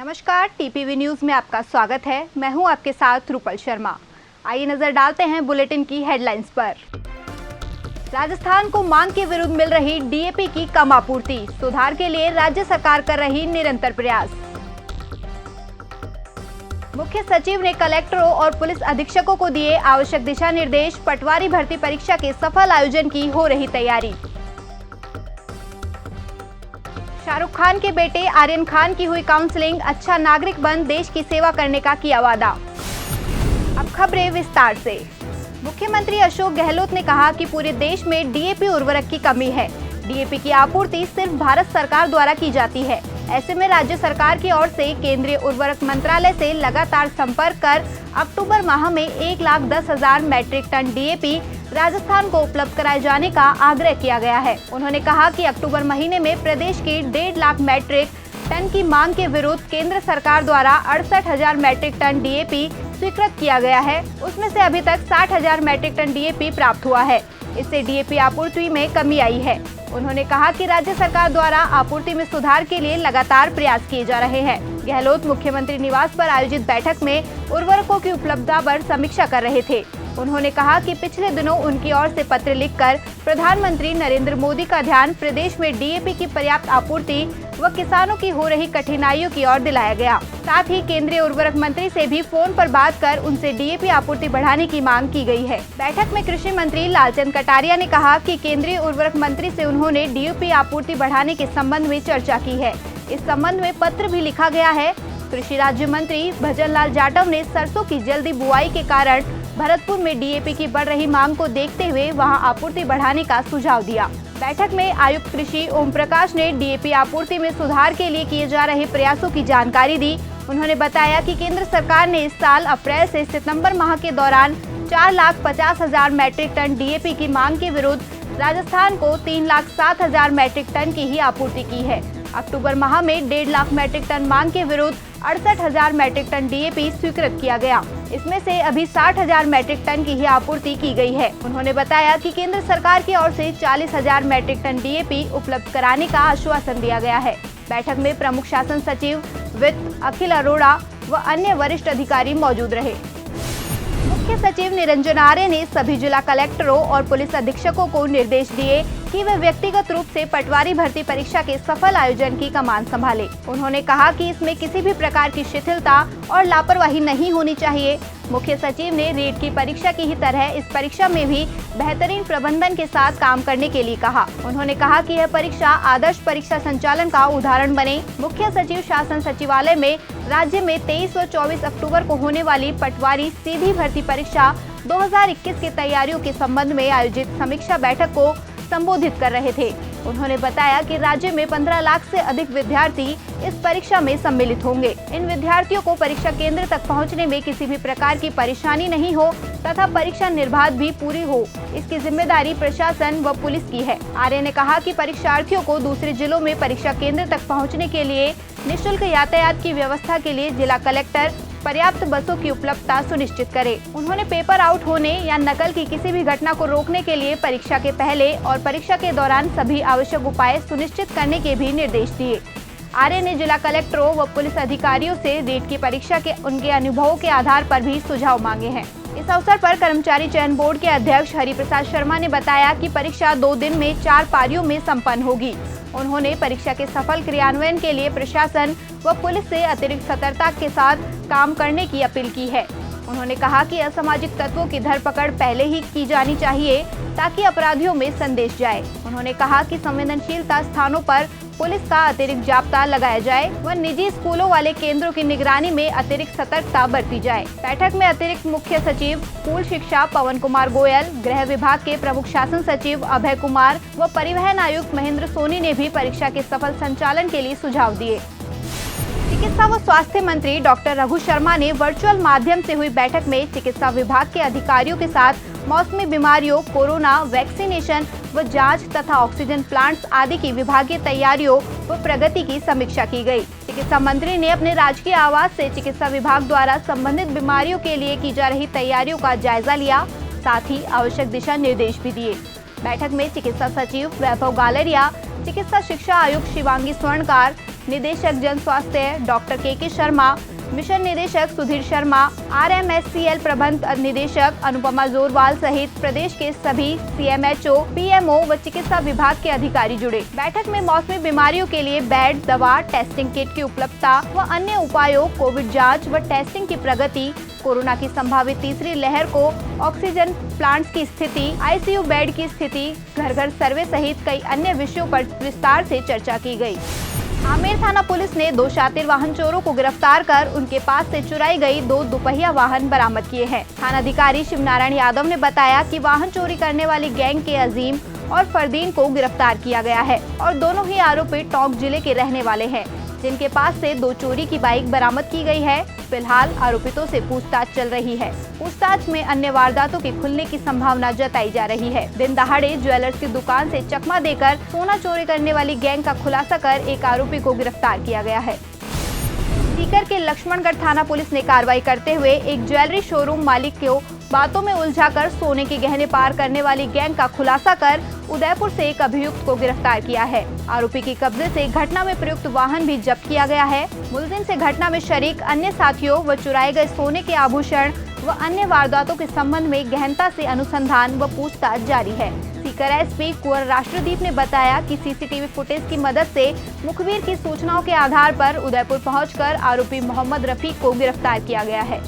नमस्कार, TPV news में आपका स्वागत है। मैं हूं आपके साथ रूपल शर्मा। आइए नजर डालते हैं बुलेटिन की हेडलाइंस पर। राजस्थान को मांग के विरुद्ध मिल रही डीएपी की कम आपूर्ति, सुधार के लिए राज्य सरकार कर रही निरंतर प्रयास। मुख्य सचिव ने कलेक्टरों और पुलिस अधीक्षकों को दिए आवश्यक दिशा निर्देश, पटवारी भर्ती परीक्षा के सफल आयोजन की हो रही तैयारी। शाहरुख खान के बेटे आर्यन खान की हुई काउंसलिंग, अच्छा नागरिक बन देश की सेवा करने का किया वादा। अब खबरें विस्तार से। मुख्यमंत्री अशोक गहलोत ने कहा कि पूरे देश में डीएपी उर्वरक की कमी है। डीएपी की आपूर्ति सिर्फ भारत सरकार द्वारा की जाती है। ऐसे में राज्य सरकार की ओर से केंद्रीय उर्वरक मंत्रालय से लगातार संपर्क कर अक्टूबर माह में 1,10,000 मैट्रिक टन डीएपी राजस्थान को उपलब्ध कराए जाने का आग्रह किया गया है। उन्होंने कहा कि अक्टूबर महीने में प्रदेश की 1.5 लाख मैट्रिक टन की मांग के विरुद्ध केंद्र सरकार द्वारा 68,000 मैट्रिक टन डीएपी स्वीकृत किया गया है। उसमें से अभी तक 60,000 मैट्रिक टन डीएपी प्राप्त हुआ है। इससे डीएपी आपूर्ति में कमी आई है। उन्होंने कहा कि राज्य सरकार द्वारा आपूर्ति में सुधार के लिए लगातार प्रयास किए जा रहे हैं। गहलोत मुख्यमंत्री निवास पर आयोजित बैठक में उर्वरकों की उपलब्धता पर समीक्षा कर रहे थे। उन्होंने कहा कि पिछले दिनों उनकी ओर से पत्र लिखकर प्रधानमंत्री नरेंद्र मोदी का ध्यान प्रदेश में डीएपी की पर्याप्त आपूर्ति व किसानों की हो रही कठिनाइयों की ओर दिलाया गया। साथ ही केंद्रीय उर्वरक मंत्री से भी फोन पर बात कर उनसे डीएपी आपूर्ति बढ़ाने की मांग की गई है। बैठक में कृषि मंत्री लालचंद कटारिया ने कहा कि केंद्रीय उर्वरक मंत्री से उन्होंने डीएपी आपूर्ति बढ़ाने के संबंध में चर्चा की है। इस संबंध में पत्र भी लिखा गया है। कृषि राज्य मंत्री भजन लाल जाटव ने सरसों की जल्दी बुआई के कारण भरतपुर में डीएपी की बढ़ रही मांग को देखते हुए वहां आपूर्ति बढ़ाने का सुझाव दिया। बैठक में आयुक्त कृषि ओम प्रकाश ने डीएपी आपूर्ति में सुधार के लिए किए जा रहे प्रयासों की जानकारी दी। उन्होंने बताया कि केंद्र सरकार ने इस साल अप्रैल से सितंबर माह के दौरान 4,50,000 मैट्रिक टन डीएपी की मांग के विरुद्ध राजस्थान को 3,07,000 मैट्रिक टन की ही आपूर्ति की है। अक्टूबर माह में 1.5 लाख मैट्रिक टन मांग के विरुद्ध 68,000 मैट्रिक टन डीएपी स्वीकृत किया गया। इसमें से अभी 60,000 मैट्रिक टन की ही आपूर्ति की गई है। उन्होंने बताया कि केंद्र सरकार की ओर से 40,000 मैट्रिक टन डीएपी उपलब्ध कराने का आश्वासन दिया गया है। बैठक में प्रमुख शासन सचिव वित्त अखिल अरोड़ा व अन्य वरिष्ठ अधिकारी मौजूद रहे। मुख्य सचिव निरंजन आर्य ने सभी जिला कलेक्टरों और पुलिस अधीक्षकों को निर्देश दिए कि वे व्यक्तिगत रूप से पटवारी भर्ती परीक्षा के सफल आयोजन की कमान संभालें। उन्होंने कहा कि इसमें किसी भी प्रकार की शिथिलता और लापरवाही नहीं होनी चाहिए। मुख्य सचिव ने रीट की परीक्षा की ही तरह इस परीक्षा में भी बेहतरीन प्रबंधन के साथ काम करने के लिए कहा। उन्होंने कहा कि यह परीक्षा आदर्श परीक्षा संचालन का उदाहरण बने। मुख्य सचिव शासन सचिवालय में राज्य में 23 व 24 अक्टूबर को होने वाली पटवारी सीधी भर्ती परीक्षा 2021 की तैयारियों के संबंध में आयोजित समीक्षा बैठक को संबोधित कर रहे थे। उन्होंने बताया कि राज्य में 15 लाख से अधिक विद्यार्थी इस परीक्षा में सम्मिलित होंगे। इन विद्यार्थियों को परीक्षा केंद्र तक पहुंचने में किसी भी प्रकार की परेशानी नहीं हो तथा परीक्षा निर्बाध भी पूरी हो, इसकी जिम्मेदारी प्रशासन व पुलिस की है। आर्य ने कहा कि परीक्षार्थियों को दूसरे जिलों में परीक्षा केंद्र तक पहुँचने के लिए निःशुल्क यातायात की व्यवस्था के लिए जिला कलेक्टर पर्याप्त बसों की उपलब्धता सुनिश्चित करे। उन्होंने पेपर आउट होने या नकल की किसी भी घटना को रोकने के लिए परीक्षा के पहले और परीक्षा के दौरान सभी आवश्यक उपाय सुनिश्चित करने के भी निर्देश दिए। आर्य ने जिला कलेक्टरों व पुलिस अधिकारियों से रीट की परीक्षा के उनके अनुभवों के आधार पर भी सुझाव मांगे हैं। इस अवसर पर कर्मचारी चयन बोर्ड के अध्यक्ष हरिप्रसाद शर्मा ने बताया कि परीक्षा 2 दिन में 4 पारियों में संपन्न होगी। उन्होंने परीक्षा के सफल क्रियान्वयन के लिए प्रशासन व पुलिस से अतिरिक्त सतर्कता के साथ काम करने की अपील की है। उन्होंने कहा कि असामाजिक तत्वों की धरपकड़ पहले ही की जानी चाहिए ताकि अपराधियों में संदेश जाए। उन्होंने कहा कि संवेदनशीलता स्थानों पर पुलिस का अतिरिक्त जाब्ता लगाया जाए व निजी स्कूलों वाले केंद्रों की निगरानी में अतिरिक्त सतर्कता बरती जाए। बैठक में अतिरिक्त मुख्य सचिव स्कूल शिक्षा पवन कुमार गोयल, गृह विभाग के प्रमुख शासन सचिव अभय कुमार व परिवहन आयुक्त महेंद्र सोनी ने भी परीक्षा के सफल संचालन के लिए सुझाव दिए। चिकित्सा व स्वास्थ्य मंत्री डॉक्टर रघु शर्मा ने वर्चुअल माध्यम से हुई बैठक में चिकित्सा विभाग के अधिकारियों के साथ मौसमी बीमारियों, कोरोना, वैक्सीनेशन व जांच तथा ऑक्सीजन प्लांट्स आदि की विभागीय तैयारियों व प्रगति की समीक्षा की गई। चिकित्सा मंत्री ने अपने राजकीय आवास से चिकित्सा विभाग द्वारा संबंधित बीमारियों के लिए की जा रही तैयारियों का जायजा लिया, साथ ही आवश्यक दिशा निर्देश भी दिए। बैठक में चिकित्सा सचिव वैभव गालरिया, चिकित्सा शिक्षा आयुक्त शिवांगी स्वर्णकार, निदेशक जन स्वास्थ्य डॉक्टर के शर्मा, मिशन निदेशक सुधीर शर्मा, RMSCL प्रबंध निदेशक अनुपमा जोरवाल सहित प्रदेश के सभी CMHO, PMO व चिकित्सा विभाग के अधिकारी जुड़े। बैठक में मौसमी बीमारियों के लिए बेड, दवा, टेस्टिंग किट की उपलब्धता व अन्य उपायों, कोविड जांच व टेस्टिंग की प्रगति, कोरोना की संभावित तीसरी लहर को ऑक्सीजन प्लांट्स की स्थिति, ICU बेड की स्थिति, घर घर सर्वे सहित कई अन्य विषयों पर विस्तार से चर्चा की गई। आमेर थाना पुलिस ने 2 शातिर वाहन चोरों को गिरफ्तार कर उनके पास से चुराई गई 2 दुपहिया वाहन बरामद किए हैं। थानाधिकारी शिवनारायण यादव ने बताया कि वाहन चोरी करने वाली गैंग के अजीम और फरदीन को गिरफ्तार किया गया है और दोनों ही आरोपी टोंक जिले के रहने वाले हैं, जिनके पास से 2 चोरी की बाइक बरामद की गई है। फिलहाल आरोपितों से पूछताछ चल रही है। पूछताछ में अन्य वारदातों के खुलने की संभावना जताई जा रही है। दिन दहाड़े ज्वेलर्स की दुकान से चकमा देकर सोना चोरी करने वाली गैंग का खुलासा कर एक आरोपी को गिरफ्तार किया गया है। सीकर के लक्ष्मणगढ़ थाना पुलिस ने कार्रवाई करते हुए एक ज्वेलरी शोरूम मालिक को बातों में उलझाकर सोने के गहने पार करने वाली गैंग का खुलासा कर उदयपुर से एक अभियुक्त को गिरफ्तार किया है। आरोपी के कब्जे से घटना में प्रयुक्त वाहन भी जब्त किया गया है। मुलजिम से घटना में शरीक अन्य साथियों व चुराए गए सोने के आभूषण व अन्य वारदातों के संबंध में गहनता से अनुसंधान व पूछताछ जारी है। सीकर SP कुंवर राष्ट्रदीप ने बताया कि CCTV फुटेज की मदद से मुखबिर की सूचनाओं के आधार पर उदयपुर पहुंचकर आरोपी मोहम्मद रफीक को गिरफ्तार किया गया है।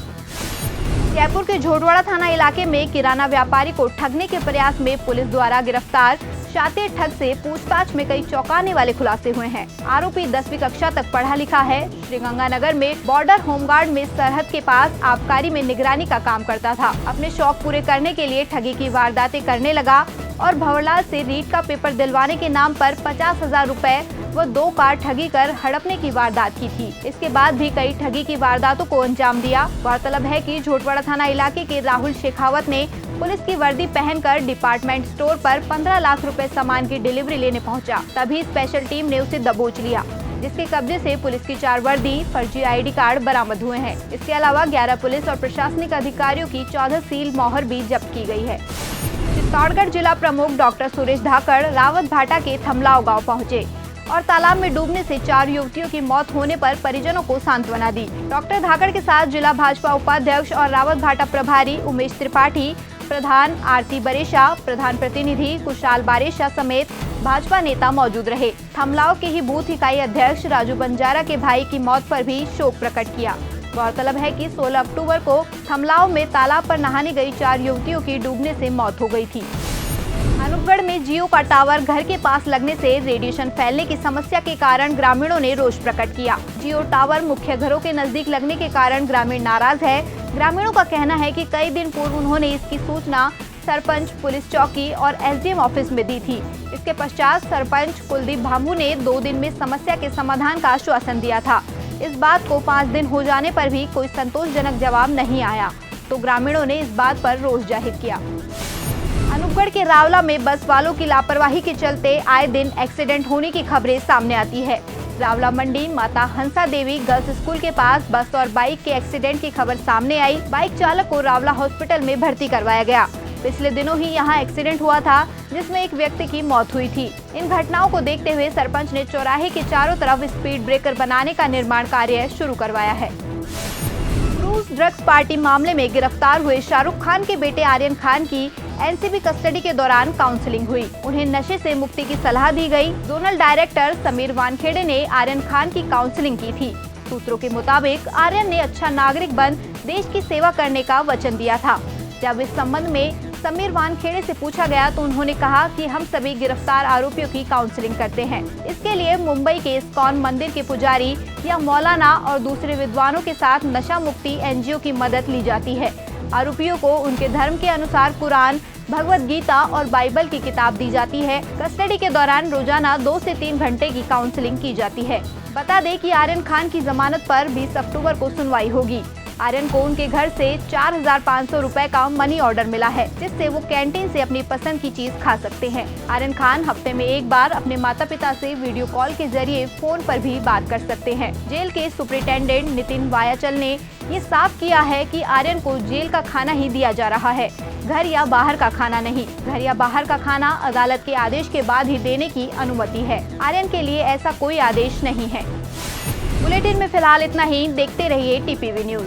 जयपुर के झोटवाड़ा थाना इलाके में किराना व्यापारी को ठगने के प्रयास में पुलिस द्वारा गिरफ्तार शातिर ठग से पूछताछ में कई चौंकाने वाले खुलासे हुए हैं। आरोपी 10वीं कक्षा तक पढ़ा लिखा है। श्रीगंगानगर में बॉर्डर होमगार्ड में सरहद के पास आबकारी में निगरानी का काम करता था। अपने शौक पूरे करने के लिए ठगी की वारदातें करने लगा और भंवरलाल से रीट का पेपर दिलवाने के नाम पर 50,000 रुपए व 2 कार ठगी कर हड़पने की वारदात की थी। इसके बाद भी कई ठगी की वारदातों को अंजाम दिया। गौरतलब है कि झोटवाड़ा थाना इलाके के राहुल शेखावत ने पुलिस की वर्दी पहनकर डिपार्टमेंट स्टोर पर 15 लाख रुपए सामान की डिलीवरी लेने पहुंचा। तभी स्पेशल टीम ने उसे दबोच लिया, जिसके कब्जे से पुलिस की 4 वर्दी, फर्जी ID कार्ड बरामद हुए हैं। इसके अलावा 11 पुलिस और प्रशासनिक अधिकारियों की 14 सील मोहर भी जब्त की गई है। चित्तौड़गढ़ जिला प्रमुख डॉक्टर सुरेश धाकड़ रावत भाटा के थमलाव गाँव पहुँचे और तालाब में डूबने से 4 युवतियों की मौत होने पर परिजनों को सांत्वना दी। डॉक्टर धाकड़ के साथ जिला भाजपा उपाध्यक्ष और रावत भाटा प्रभारी उमेश त्रिपाठी, प्रधान आरती बरेशा, प्रधान प्रतिनिधि कुशाल बारेशा समेत भाजपा नेता मौजूद रहे। थमलाव के ही बूथ इकाई अध्यक्ष राजू बंजारा के भाई की मौत पर भी शोक प्रकट किया। गौरतलब है कि 16 अक्टूबर को थमलाव में तालाब पर नहाने गई 4 युवतियों की डूबने से मौत हो गई थी। अनूपगढ़ में जियो का टावर घर के पास लगने से रेडिएशन फैलने की समस्या के कारण ग्रामीणों ने रोष प्रकट किया। जियो टावर मुख्य घरों के नजदीक लगने के कारण ग्रामीण नाराज है। ग्रामीणों का कहना है कि कई दिन पूर्व उन्होंने इसकी सूचना सरपंच, पुलिस चौकी और SDM ऑफिस में दी थी। इसके पश्चात सरपंच कुलदीप भामू ने 2 दिन में समस्या के समाधान का आश्वासन दिया था। इस बात को 5 दिन हो जाने पर भी कोई संतोषजनक जवाब नहीं आया, तो ग्रामीणों ने इस बात पर रोष जाहिर किया। अनूपगढ़ के रावला में बस वालों की लापरवाही के चलते आए दिन एक्सीडेंट होने की खबरें सामने आती है। रावला मंडी माता हंसा देवी गर्ल्स स्कूल के पास बस और बाइक के एक्सीडेंट की खबर सामने आई। बाइक चालक को रावला हॉस्पिटल में भर्ती करवाया गया। पिछले दिनों ही यहां एक्सीडेंट हुआ था, जिसमें एक व्यक्ति की मौत हुई थी। इन घटनाओं को देखते हुए सरपंच ने चौराहे के चारों तरफ स्पीड ब्रेकर बनाने का निर्माण कार्य शुरू करवाया है। क्रूज ड्रग्स पार्टी मामले में गिरफ्तार हुए शाहरुख खान के बेटे आर्यन खान की NCB कस्टडी के दौरान काउंसलिंग हुई। उन्हें नशे से मुक्ति की सलाह दी गई। जोनल डायरेक्टर समीर वानखेड़े ने आर्यन खान की काउंसलिंग की थी। सूत्रों के मुताबिक आर्यन ने अच्छा नागरिक बन देश की सेवा करने का वचन दिया था। जब इस संबंध में समीर वानखेड़े से पूछा गया तो उन्होंने कहा कि हम सभी गिरफ्तार आरोपियों की काउंसलिंग करते हैं। इसके लिए मुंबई के इस्कॉन मंदिर के पुजारी या मौलाना और दूसरे विद्वानों के साथ नशा मुक्ति NGO की मदद ली जाती है। आरोपियों को उनके धर्म के अनुसार कुरान, भगवत गीता और बाइबल की किताब दी जाती है। कस्टडी के दौरान रोजाना 2 से 3 घंटे की काउंसलिंग की जाती है। बता दें कि आर्यन खान की जमानत पर 20 अक्टूबर को सुनवाई होगी। आर्यन को उनके घर से 4,500 रुपए का मनी ऑर्डर मिला है, जिससे वो कैंटीन से अपनी पसंद की चीज खा सकते हैं। आर्यन खान हफ्ते में एक बार अपने माता पिता से वीडियो कॉल के जरिए फोन पर भी बात कर सकते हैं। जेल के सुपरिटेंडेंट नितिन वायाचल ने ये साफ किया है कि आर्यन को जेल का खाना ही दिया जा रहा है, घर या बाहर का खाना नहीं। घर या बाहर का खाना अदालत के आदेश के बाद ही देने की अनुमति है। आर्यन के लिए ऐसा कोई आदेश नहीं है। बुलेटिन में फिलहाल इतना ही। देखते रहिए टीपीवी न्यूज।